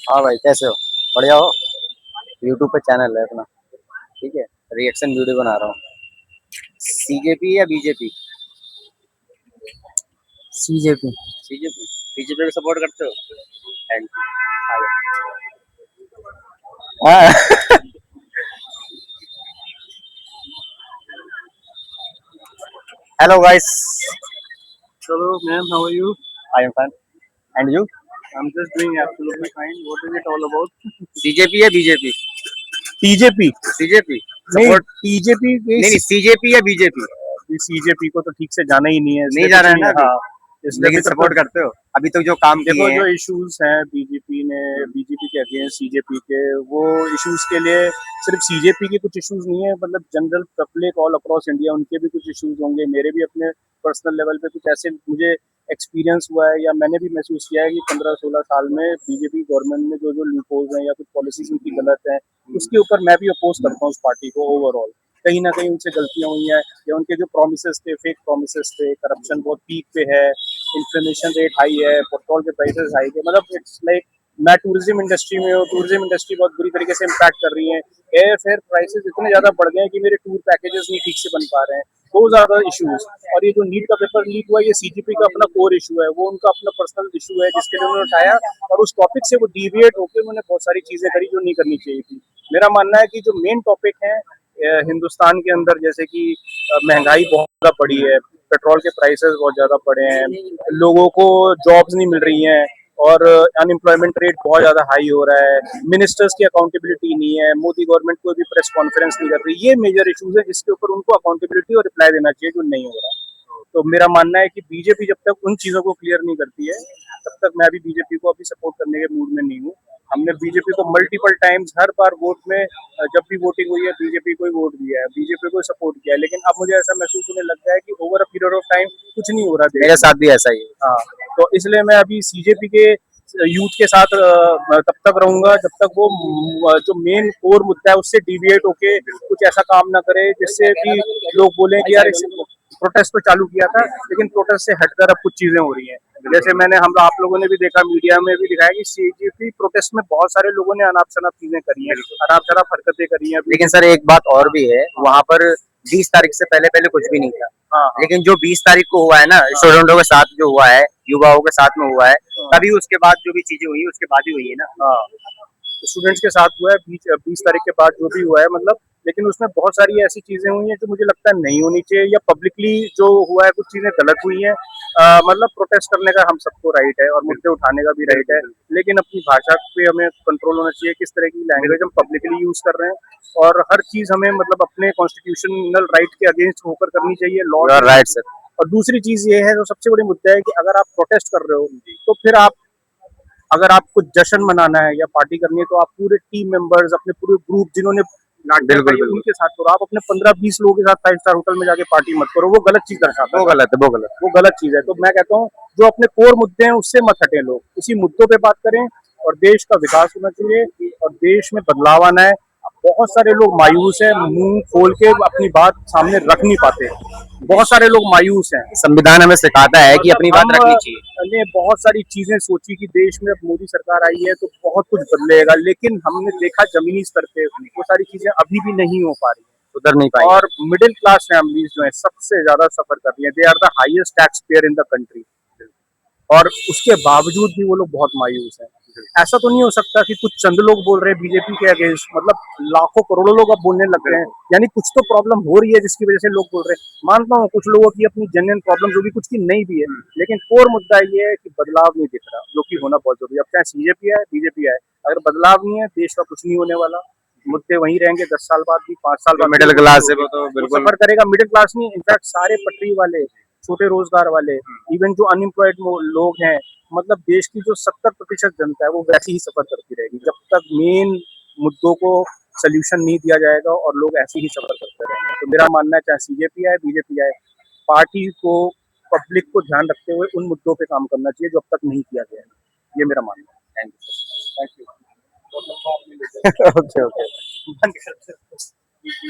हाँ भाई, कैसे हो? बढ़िया हो? यूट्यूब पे चैनल है अपना। ठीक है। रिएक्शन वीडियो बना रहा हूँ। सीजेपी या बीजेपी? सीजेपी। सीजेपी। बीजेपी को सपोर्ट करते हो? Thank you. Hello guys. Hello, ma'am. How are you? I am fine. And you? I'm just doing absolutely fine. What is it all about? CJP या BJP? BJP CJP नहीं, support. BJP नहीं नहीं, CJP या BJP? CJP को तो ठीक से जाना ही नहीं है, नहीं इसलिए जा कुछ रहा है नहीं। ना अभी। हाँ, इसलिए अभी लेकिन तक तो सपोर्ट करते हो अभी तक जो काम देखो, किए हैं? जो इश्यूज हैं बीजेपी के अगेंस्ट सीजेपी के, वो इश्यूज के लिए सिर्फ सीजेपी के कुछ इश्यूज नहीं है, मतलब general public all across India उनके भी कुछ इश्यूज होंगे। मेरे भी अपने पर्सनल लेवल पे कुछ ऐसे मुझे एक्सपीरियंस हुआ है, या मैंने भी महसूस किया है कि 15-16 साल में बीजेपी गवर्नमेंट में जो जो लूपहोल्स हैं या कुछ पॉलिसीज उनकी गलत हैं, उसके ऊपर मैं भी अपोज करता हूँ उस पार्टी को। ओवरऑल कहीं ना कहीं उनसे गलतियां हुई हैं, या उनके जो प्रोमिसेस थे, फेक प्रोमिसेस थे, करप्शन बहुत पीक पे है, इन्फ्लेमेशन रेट हाई है, पेट्रोल के प्राइसेस हाई है। मतलब इट्स लाइक, मैं टूरिज्म इंडस्ट्री में हूँ, टूरिज्म इंडस्ट्री बहुत बुरी तरीके से इम्पैक्ट कर रही है। एयर फेयर प्राइसेस इतने ज्यादा बढ़ गए हैं कि मेरे टूर पैकेजेस नहीं ठीक से बन पा रहे हैं। बहुत ज्यादा इश्यूज। और ये जो नीट का पेपर लीक हुआ, ये सीजीपी का अपना कोर इशू है, वो उनका अपना पर्सनल इशू है जिसके लिए उन्होंने उठाया, और उस टॉपिक से वो डिविएट होकर उन्होंने बहुत सारी चीजें करी जो नहीं करनी चाहिए थी। मेरा मानना है कि जो मेन टॉपिक है हिंदुस्तान के अंदर, जैसे कि महंगाई बहुत ज्यादा बढ़ी है, पेट्रोल के प्राइसेस बहुत ज्यादा बढ़े हैं, लोगों को जॉब्स नहीं मिल रही हैं, और अनएम्प्लॉयमेंट रेट बहुत ज्यादा हाई हो रहा है, मिनिस्टर्स की अकाउंटेबिलिटी नहीं है, मोदी गवर्नमेंट कोई भी प्रेस कॉन्फ्रेंस नहीं कर रही। ये मेजर इश्यूज है जिसके ऊपर उनको अकाउंटेबिलिटी और रिप्लाई देना चाहिए, जो नहीं हो रहा। तो मेरा मानना है कि बीजेपी जब तक उन चीजों को क्लियर नहीं करती है, तब तक मैं भी बीजेपी को अभी सपोर्ट करने के मूड में नहीं हूँ। हमने बीजेपी को मल्टीपल टाइम्स हर बार वोट में, जब भी वोटिंग हुई है बीजेपी को ही वोट दिया है, बीजेपी को सपोर्ट किया है। लेकिन अब मुझे ऐसा महसूस होने लग गया है कि over a period of time कुछ नहीं हो रहा देश मेरे में। साथ भी ऐसा ही है। हाँ, तो इसलिए मैं अभी सीजेपी के यूथ के साथ तब तक रहूंगा जब तक वो जो मेन कोर मुद्दा है उससे डिविएट होके कुछ ऐसा काम ना करे जिससे कि लोग बोले कि यार प्रोटेस्ट तो चालू किया था, लेकिन प्रोटेस्ट से हटकर अब कुछ चीजें हो रही हैं। जैसे मैंने हम आप लोगों ने भी देखा, मीडिया में भी दिखाया कि सीजेपी प्रोटेस्ट में बहुत सारे लोगों ने अनाप शनाप चीजें करी हैं, अनाप शनाप हरकतें करी हैं। लेकिन सर एक बात और भी है, वहाँ पर 20 तारीख से पहले पहले कुछ भी नहीं था। हाँ, हाँ, लेकिन जो 20 तारीख को हुआ है ना, स्टूडेंटों के साथ जो हुआ है, युवाओं के साथ में हुआ है, तभी उसके बाद जो भी चीजें हुई उसके बाद ही हुई है ना। हाँ, स्टूडेंट्स के साथ हुआ है 20 तारीख के बाद जो भी हुआ है, मतलब। लेकिन उसमें बहुत सारी ऐसी चीजें हुई हैं जो मुझे लगता है नहीं होनी चाहिए, या पब्लिकली जो हुआ है कुछ चीजें गलत हुई हैं। मतलब प्रोटेस्ट करने का हम सबको राइट है, और मुद्दे उठाने का भी राइट है, लेकिन अपनी भाषा पे हमें कंट्रोल होना चाहिए, किस तरह की लैंग्वेज हम पब्लिकली यूज कर रहे हैं। और हर चीज हमें मतलब अपने कॉन्स्टिट्यूशनल राइट के अगेंस्ट होकर करनी चाहिए, law. You are right sir. और दूसरी चीज ये है, जो सबसे बड़ी मुद्दा है, कि अगर आप प्रोटेस्ट कर रहे हो, तो फिर आप, अगर आपको जश्न मनाना है या पार्टी करनी है, तो आप पूरे टीम मेंबर्स, अपने पूरे ग्रुप जिन्होंने नाटक बिल्कुल करी बिल्कुल। उनके साथ करो। आप अपने 15-20 लोगों के साथ 5 स्टार होटल में जाके पार्टी मत करो, वो गलत चीज दर्शाता है। वो गलत है, वो गलत। वो गलत चीज है। तो मैं कहता हूँ, जो अपने कोर मुद्दे हैं उससे मत हटें, लोग उसी मुद्दों पे बात करें, और देश का विकास होना चाहिए, और देश में बदलाव आना है। बहुत सारे लोग मायूस हैं, मुंह खोल के अपनी बात सामने रख नहीं पाते, बहुत सारे लोग मायूस हैं। संविधान हमें सिखाता है कि मतलब अपनी बात रखनी चाहिए। हमने बहुत सारी चीजें सोची कि देश में अब मोदी सरकार आई है तो बहुत कुछ बदलेगा, लेकिन हमने देखा जमीनी स्तर पे वो सारी चीजें अभी भी नहीं हो पा रही हैं। सुधर नहीं पाएंगे। और मिडिल क्लास फैमिलीज जो है सबसे ज्यादा सफर कर रही है, they are the highest taxpayer in the country, और उसके बावजूद भी वो लोग बहुत मायूस हैं। ऐसा तो नहीं हो सकता कि कुछ चंद लोग बोल रहे हैं बीजेपी के अगेंस्ट, मतलब लाखों करोड़ों लोग अब बोलने लग गए हैं, यानी कुछ तो प्रॉब्लम हो रही है जिसकी वजह से लोग बोल रहे हैं। मानता हूँ कुछ लोगों की अपनी जेन्युइन प्रॉब्लम होगी, कुछ की नहीं भी है, लेकिन कोर मुद्दा ये है कि बदलाव नहीं दिख रहा, जो कि होना बहुत जरूरी है। अब चाहे सीजेपी आए, बीजेपी आए, अगर बदलाव नहीं है, देश का कुछ नहीं होने वाला। मुद्दे वहीं रहेंगे 10 साल बाद भी, 5 साल बाद। मिडिल क्लास है वो तो वो बिल्कुल। सफर करेगा, मिडिल क्लास नहीं, इनफैक्ट सारे पटरी वाले, छोटे रोजगार वाले, इवन जो अनएम्प्लॉयड लोग हैं, मतलब देश की जो 70% जनता है वो वैसे ही सफर करती रहेगी जब तक मेन मुद्दों को सोल्यूशन नहीं दिया जाएगा, और लोग ऐसे ही सफर करते रहेंगे। तो मेरा मानना है, चाहे सीजेपी आए, बीजेपी आए, पार्टी को, पब्लिक को ध्यान रखते हुए उन मुद्दों पे काम करना चाहिए जो अब तक नहीं किया गया है। ये मेरा मानना है। Thank you. Thank you. Okay okay. बंद कर दो।